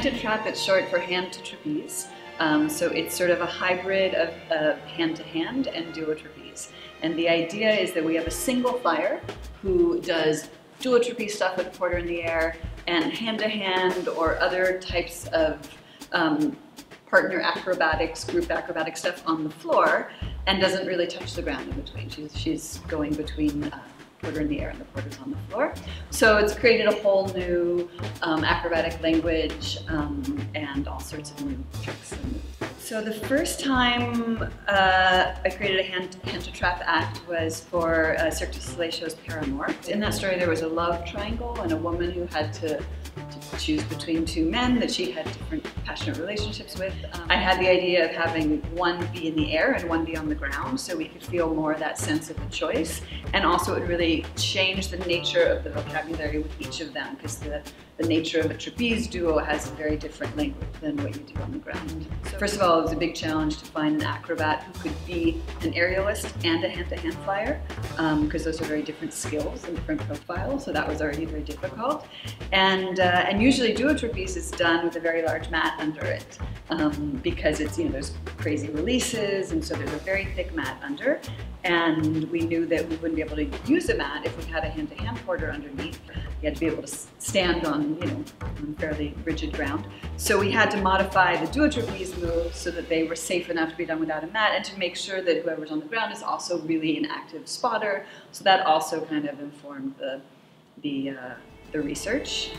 Hand to trap, it's short for hand to trapeze. So it's sort of a hybrid of hand to hand and duo trapeze. And the idea is that we have a single flyer who does duo trapeze stuff with a quarter in the air and hand to hand or other types of partner acrobatics, group acrobatic stuff on the floor, and doesn't really touch the ground in between. She's going between quarter in the air and the quarters on the floor. So it's created a whole new acrobatic language and all sorts of new tricks. So the first time I created a hand to trap act was for Cirque du Soleil show's Paramour. In that story there was a love triangle and a woman who had to choose between two men that she had different passionate relationships with. I had the idea of having one be in the air and one be on the ground so we could feel more that sense of the choice, and also it would really change the nature of the vocabulary with each of them, because the nature of a trapeze duo has a very different language than what you do on the ground. So first of all, it was a big challenge to find an acrobat who could be an aerialist and a hand-to-hand flyer, because those are very different skills and different profiles, so that was already very difficult. And usually duo trapeze is done with a very large mat under it, because it's, there's crazy releases, and so there's a very thick mat under, and we knew that we wouldn't be able to use a mat if we had a hand-to-hand porter underneath. You had to be able to stand on, on fairly rigid ground. So we had to modify the duo trapeze moves so that they were safe enough to be done without a mat, and to make sure that whoever's on the ground is also really an active spotter. So that also kind of informed the research.